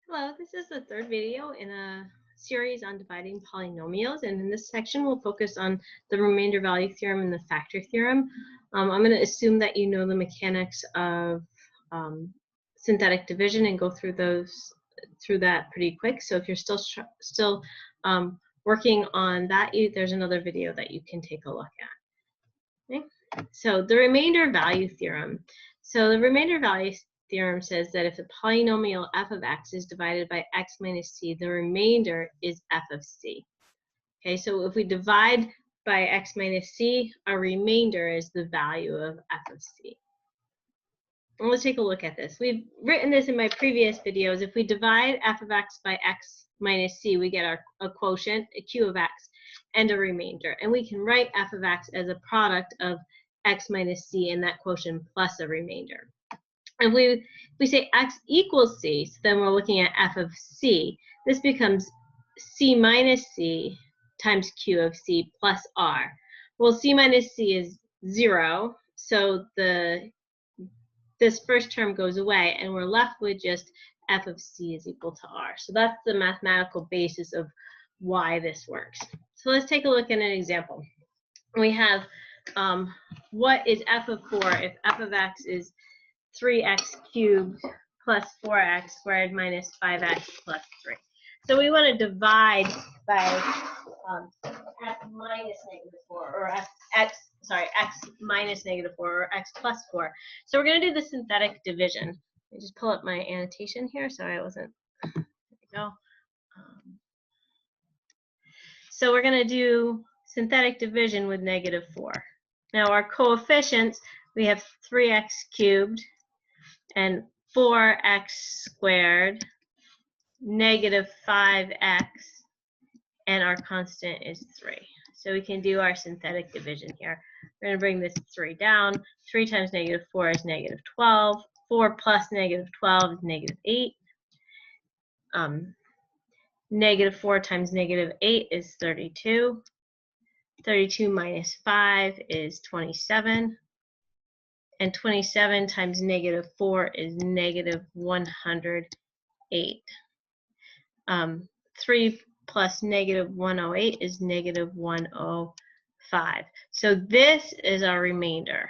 Hello, this is the third video in a series on dividing polynomials, and in this section we'll focus on the remainder value theorem and the factor theorem. I'm going to assume that you know the mechanics of synthetic division and go through that pretty quick. So if you're still working on that, there's another video that you can take a look at. Okay? So the remainder value theorem. So the remainder value theorem says that if the polynomial f of x is divided by x minus c, the remainder is f of c. Okay, so if we divide by x minus c, our remainder is the value of f of c. And let's take a look at this. We've written this in my previous videos. If we divide f of x by x minus c, we get a quotient, a q of x, and a remainder. And we can write f of x as a product of x minus c and that quotient plus a remainder. If we say x equals c, so then we're looking at f of c. This becomes c minus c times q of c plus r. Well, c minus c is 0, so this first term goes away, and we're left with just f of c is equal to r. So that's the mathematical basis of why this works. So let's take a look at an example. We have what is f of 4 if f of x is 3x cubed plus 4x squared minus 5x plus 3. So we want to divide by x minus negative 4 or x minus negative 4 or x plus 4. So we're going to do the synthetic division. Let me just pull up my annotation here. Sorry, I wasn't. There we go. So we're going to do synthetic division with negative 4. Now our coefficients, we have 3x cubed and 4x squared, negative 5x, and our constant is 3. So we can do our synthetic division here. We're going to bring this 3 down. 3 times negative 4 is negative 12. 4 plus negative 12 is negative 8. Negative 4 times negative 8 is 32. 32 minus 5 is 27. And 27 times negative 4 is negative 108. 3 plus negative 108 is negative 105. So this is our remainder.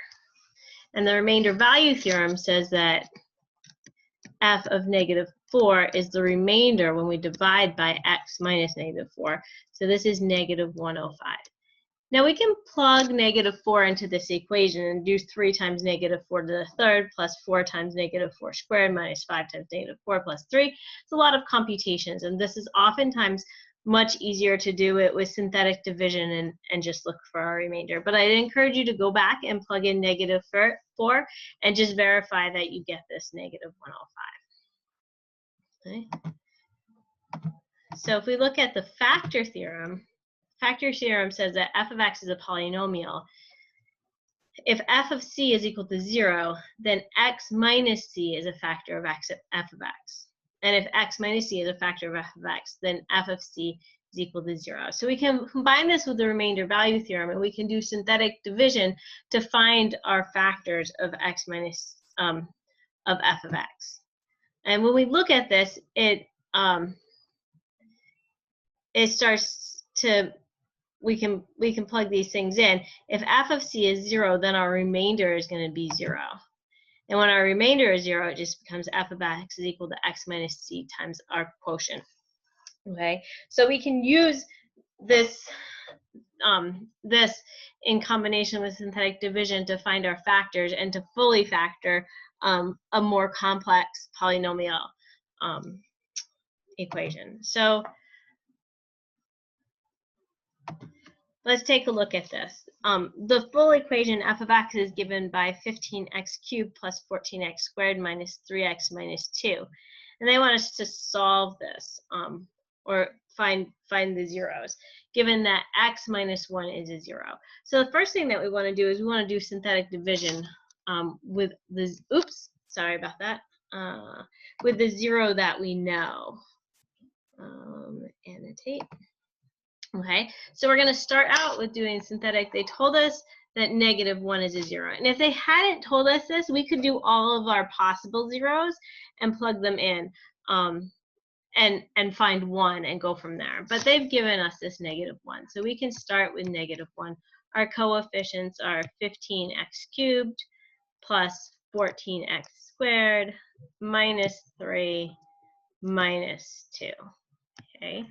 And the remainder value theorem says that f of negative 4 is the remainder when we divide by x minus negative 4. So this is negative 105. Now we can plug negative 4 into this equation and do 3 times negative 4 to the third plus 4 times negative 4 squared minus 5 times negative 4 plus 3. It's a lot of computations, and this is oftentimes much easier to do it with synthetic division and just look for our remainder. But I'd encourage you to go back and plug in negative 4 and just verify that you get this negative 105. Okay. So if we look at the factor theorem says that f of x is a polynomial. If f of c is equal to 0, then x minus c is a factor of f of x. And if x minus c is a factor of f of x, then f of c is equal to 0. So we can combine this with the remainder value theorem, and we can do synthetic division to find our factors of x minus of f of x. And when we look at this, it starts to we can plug these things in. If f of c is 0, then our remainder is going to be 0. And when our remainder is 0, it just becomes f of x is equal to x minus c times our quotient. Okay, so we can use this in combination with synthetic division to find our factors and to fully factor a more complex polynomial equation. So let's take a look at this. The full equation f of x is given by 15x cubed plus 14x squared minus 3x minus 2. And they want us to solve this or find the zeros, given that x minus 1 is a 0. So the first thing that we want to do is we want to do synthetic division with the, sorry about that, with the 0 that we know. Annotate. Okay, so we're going to start out with doing synthetic. They told us that negative 1 is a 0. And if they hadn't told us this, we could do all of our possible zeros and plug them in. and find 1 and go from there. But they've given us this -1. So we can start with -1. Our coefficients are 15x cubed plus 14x squared minus 3 minus 2. Okay,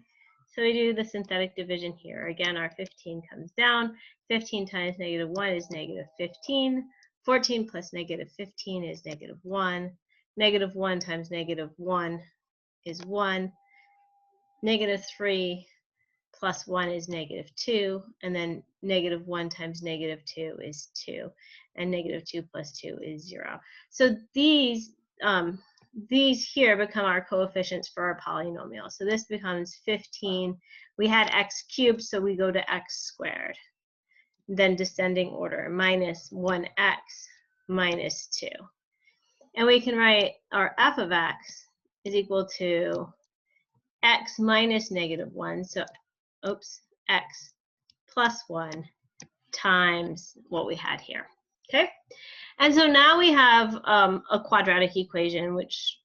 so we do the synthetic division here. Again, our 15 comes down. 15 times -1 is -15. 14 plus -15 is -1. -1 times -1 is 1. -3 plus 1 is -2. And then -1 times -2 is 2. And -2 plus 2 is 0. So these here become our coefficients for our polynomial. So this becomes 15. We had x cubed, so we go to x squared. Then descending order, minus 1x minus 2. And we can write our f of x is equal to x minus -1, so x plus 1 times what we had here. Okay, and so now we have a quadratic equation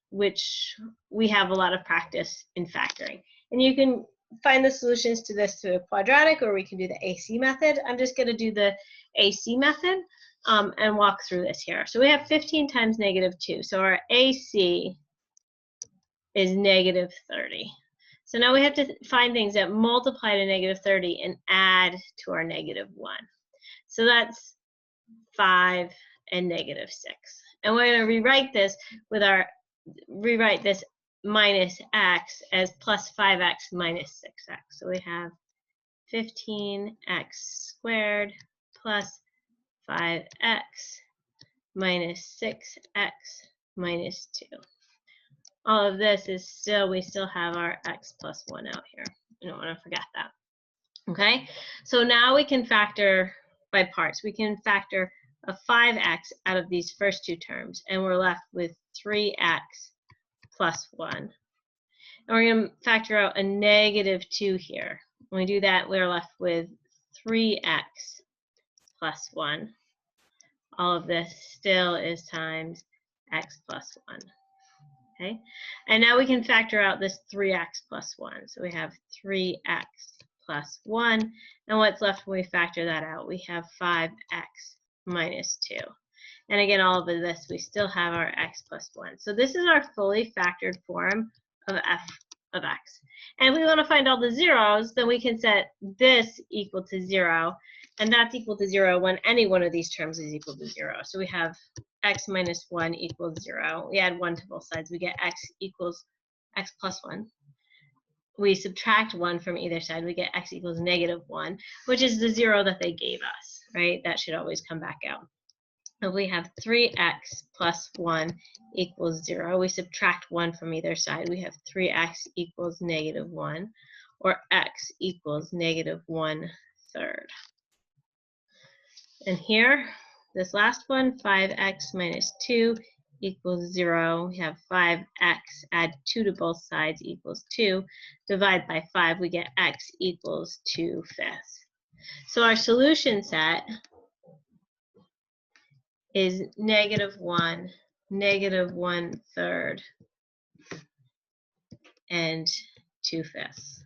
which we have a lot of practice in factoring. And you can find the solutions to this through a quadratic, or we can do the AC method. I'm just going to do the AC method and walk through this here. So we have 15 times -2. So our AC is -30. So now we have to find things that multiply to -30 and add to our -1. So that's 5 and -6. And we're going to rewrite this minus x as plus 5x minus 6x. So we have 15x squared plus 5x minus 6x minus 2. All of this is we still have our x plus 1 out here. You don't want to forget that. Okay, so now we can factor by parts. We can factor a 5x out of these first two terms, and we're left with 3x plus 1. And we're going to factor out a -2 here. When we do that, we're left with 3x plus 1. All of this still is times x plus 1. Okay, and now we can factor out this 3x plus 1. So we have 3x plus 1, and what's left when we factor that out? We have 5x minus 2. And again, all of this, we still have our x plus 1. So this is our fully factored form of f of x. And if we want to find all the zeros, then we can set this equal to 0, and that's equal to 0 when any one of these terms is equal to 0. So we have x minus 1 equals 0. We add 1 to both sides. We get x equals x plus 1. We subtract 1 from either side. We get x equals -1, which is the 0 that they gave us, right? That should always come back out. So we have 3x plus 1 equals 0. We subtract 1 from either side. We have 3x equals -1, or x equals -1/3. And here, this last one, 5x minus 2 equals 0. We have 5x, add 2 to both sides equals 2. Divide by 5, we get x equals 2/5. So our solution set is -1, -1/3, and 2/5.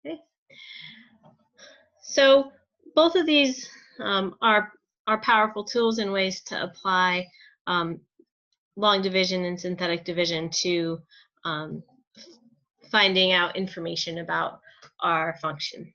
Okay. So both of these are powerful tools and ways to apply long division and synthetic division to finding out information about our function.